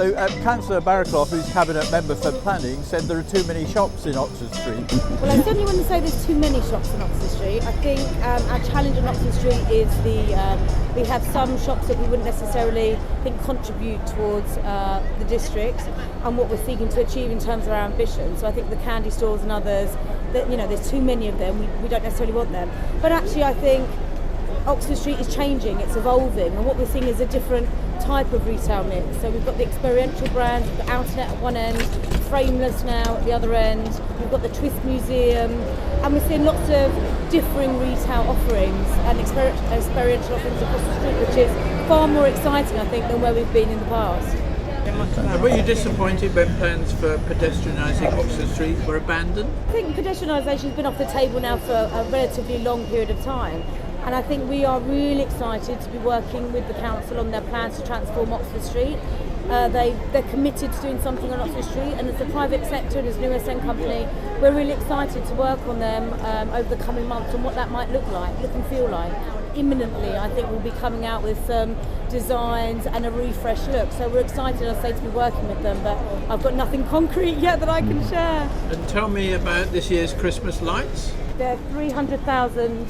So Councillor Barraclough, who's Cabinet Member for Planning, said there are too many shops in Oxford Street. Well, I certainly wouldn't say there's too many shops in Oxford Street. I think our challenge on Oxford Street is we have some shops that we wouldn't necessarily think contribute towards the district and what we're seeking to achieve in terms of our ambition. So I think the candy stores and others, that there's too many of them. We don't necessarily want them. But actually, I think Oxford Street is changing, it's evolving, and what we're seeing is a different type of retail mix. So we've got the experiential brands, we've got Outnet at one end, Frameless now at the other end, we've got the Twist Museum, and we're seeing lots of differing retail offerings and experiential offerings across the street, which is far more exciting, I think, than where we've been in the past. Were you disappointed when plans for pedestrianising Oxford Street were abandoned? I think pedestrianisation has been off the table now for a relatively long period of time. And I think we are really excited to be working with the council on their plans to transform Oxford Street. They're committed to doing something on Oxford Street, and as the private sector and as an USN company, we're really excited to work on them over the coming months and what that might look and feel like. Imminently, I think we'll be coming out with some designs and a refresh look. So we're excited, I say, to be working with them, but I've got nothing concrete yet that I can share. And tell me about this year's Christmas lights. They're 300,000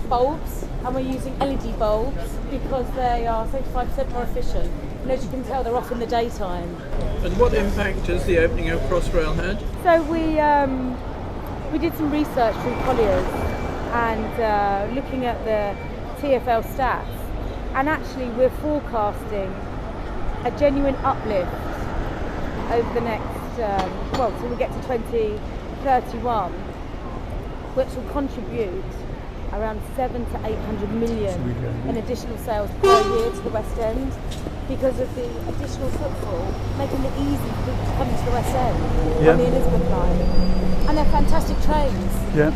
bulbs, and we're using LED bulbs because they are 75% more efficient. And as you can tell, they're off in the daytime. And what impact has the opening of Crossrail had? So we did some research through Colliers and looking at the TfL stats, and actually we're forecasting a genuine uplift over the next, till we get to 2031, which will contribute around 700 to 800 million in additional sales per year to the West End, because of the additional footfall, making it easy for people to come into the West End on the Elizabeth line. And they're fantastic trains. They're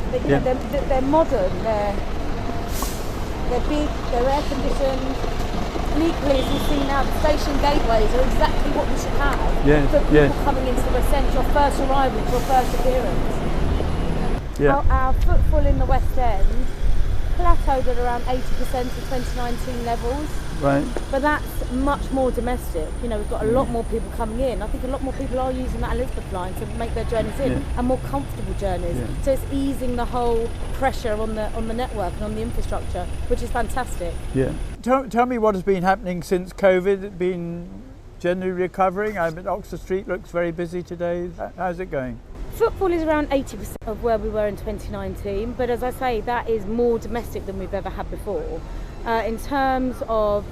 modern, they're big, they're air conditioned, and equally, as you see now, the station gateways are exactly what we should have for people coming into the West End, your first arrival, your first appearance. Our footfall in the West End plateaued at around 80% of 2019 levels. Right. But that's much more domestic. We've got a lot more people coming in. I think a lot more people are using that Elizabeth line to make their journeys in, and more comfortable journeys. So it's easing the whole pressure on the network and on the infrastructure, which is fantastic. Yeah. Tell me what has been happening since COVID. It's been generally recovering. Oxford Street looks very busy today. How's it going? Footfall is around 80% of where we were in 2019, but as I say, that is more domestic than we've ever had before. In terms of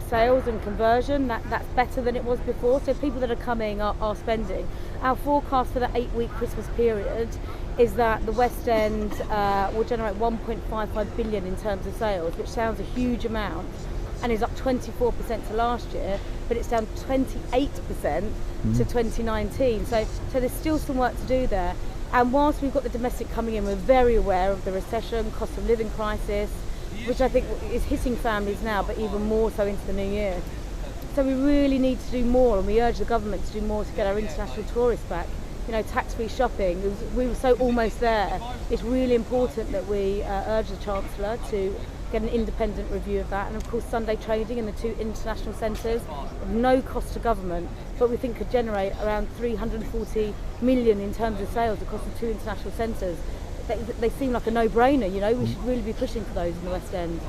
sales and conversion, that's better than it was before. So people that are coming are spending. Our forecast for the 8-week Christmas period is that the West End will generate 1.55 billion in terms of sales, which sounds a huge amount, and is up 24% to last year, but it's down 28% to 2019. So there's still some work to do there. And whilst we've got the domestic coming in, we're very aware of the recession, cost of living crisis, which I think is hitting families now, but even more so into the new year. So we really need to do more, and we urge the government to do more to get our international tourists back. Tax-free shopping, we were so almost there. It's really important that we urge the Chancellor to get an independent review of that, and of course Sunday trading in the 2 international centres, no cost to government, but we think could generate around 340 million in terms of sales across the 2 international centres. They seem like a no-brainer, we should really be pushing for those in the West End.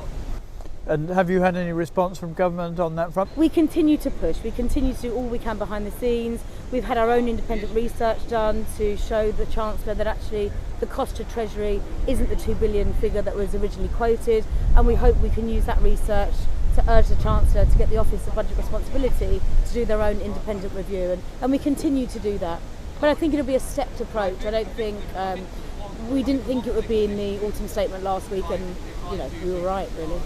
And have you had any response from government on that front? We continue to push, we continue to do all we can behind the scenes. We've had our own independent research done to show the Chancellor that actually the cost to Treasury isn't the 2 billion figure that was originally quoted, and we hope we can use that research to urge the Chancellor to get the Office of Budget Responsibility to do their own independent review, and we continue to do that. But I think it'll be a stepped approach. I don't think, we didn't think it would be in the autumn statement last week, and we were right, really.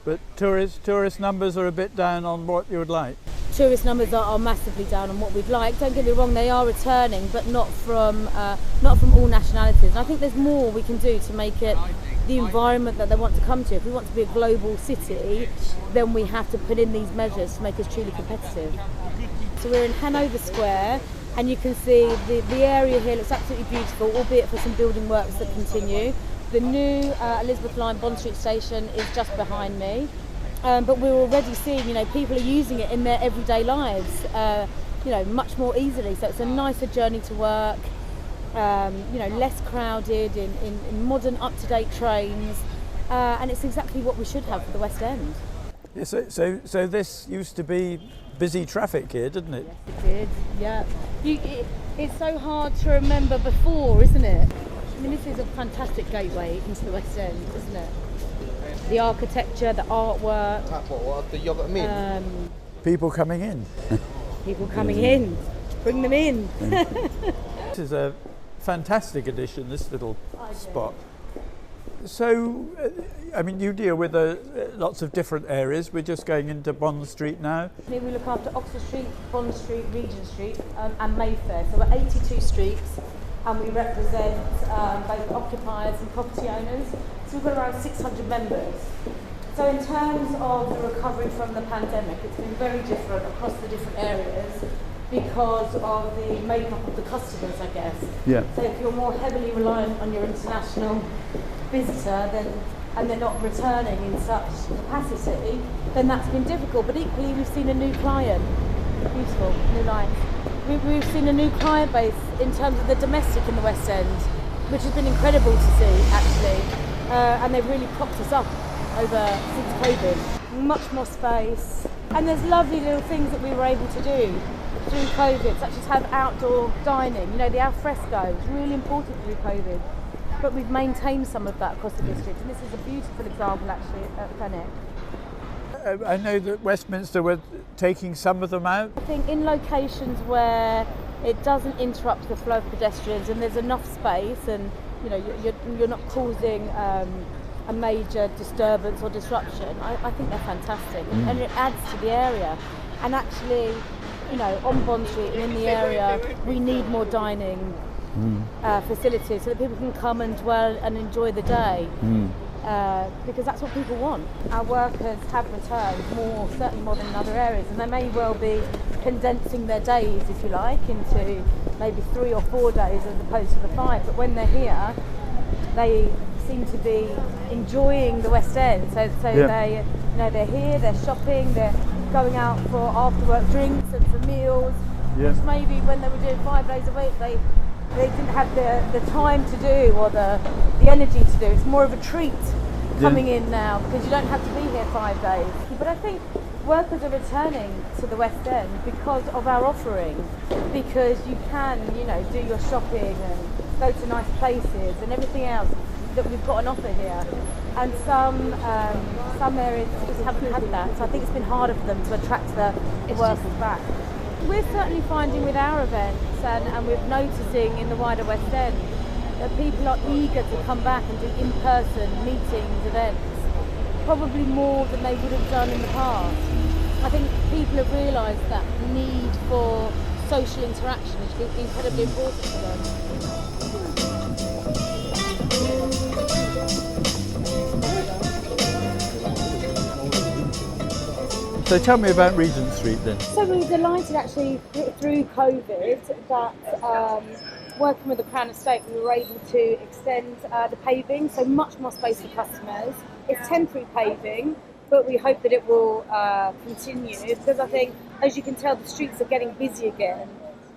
But tourist numbers are a bit down on what you would like. Tourist numbers are massively down on what we'd like. Don't get me wrong, they are returning, but not from all nationalities. And I think there's more we can do to make it the environment that they want to come to. If we want to be a global city, then we have to put in these measures to make us truly competitive. So we're in Hanover Square, and you can see the area here looks absolutely beautiful, albeit for some building works that continue. The new Elizabeth Line Bond Street station is just behind me. but we're already seeing, people are using it in their everyday lives, much more easily. So it's a nicer journey to work, less crowded in modern, up-to-date trains, and it's exactly what we should have for the West End. Yeah, so this used to be busy traffic here, didn't it? Yes, it did. Yeah. It's so hard to remember before, isn't it? I mean, this is a fantastic gateway into the West End, isn't it? The architecture, the artwork. What the yogurt mint? People coming in. People coming in. Bring them in. This is a fantastic addition, this little spot. So, you deal with lots of different areas. We're just going into Bond Street now. Here we look after Oxford Street, Bond Street, Regent Street and Mayfair. So we're 82 streets and we represent both occupiers and property owners. So we've got around 600 members. So in terms of the recovery from the pandemic, it's been very different across the different areas because of the makeup of the customers, I guess. Yeah. So if you're more heavily reliant on your international visitor and they're not returning in such capacity, then that's been difficult. But equally, we've seen a new client. Beautiful, new lines. We've seen a new client base in terms of the domestic in the West End, which has been incredible to see, actually. And they've really propped us up since COVID. Much more space. And there's lovely little things that we were able to do through COVID, such as have outdoor dining. The al fresco was really important through COVID. But we've maintained some of that across the district, and this is a beautiful example actually at Fenwick. I know that Westminster were taking some of them out. I think in locations where it doesn't interrupt the flow of pedestrians and there's enough space, and you're not causing a major disturbance or disruption, I think they're fantastic, and it adds to the area. And actually, on Bond Street and in the area, we need more dining facilities so that people can come and dwell and enjoy the day, because that's what people want. Our workers have returned certainly more than in other areas, and they may well be condensing their days, if you like, into maybe 3 or 4 days as opposed to the 5. But when they're here, they seem to be enjoying the West End. So yeah. They're here, they're shopping, they're going out for after work drinks and for meals, which maybe when they were doing 5 days a week they didn't have the time to do or the energy to do. It's more of a treat coming in now because you don't have to be here 5 days. But I think workers are returning to the West End because of our offering, because you can, do your shopping and go to nice places and everything else that we've got on offer here. And some areas just haven't had that. So I think it's been harder for them to attract the workers back. We're certainly finding with our events and we're noticing in the wider West End that people are eager to come back and do in-person meetings, events, probably more than they would have done in the past. I think people have realised that need for social interaction is incredibly important for them. So tell me about Regent Street then. So we were delighted actually through COVID that working with the Crown Estate we were able to extend the paving, so much more space for customers. It's temporary paving, but we hope that it will continue because I think, as you can tell, the streets are getting busy again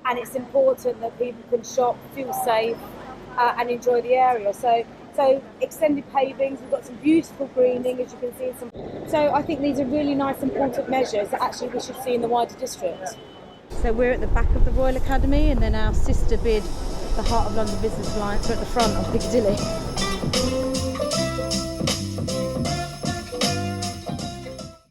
and it's important that people can shop, feel safe and enjoy the area. So extended pavings, we've got some beautiful greening, as you can see. So I think these are really nice, important measures that actually we should see in the wider district. So we're at the back of the Royal Academy, and then our sister bid, the Heart of London Business Alliance, are at the front of Piccadilly.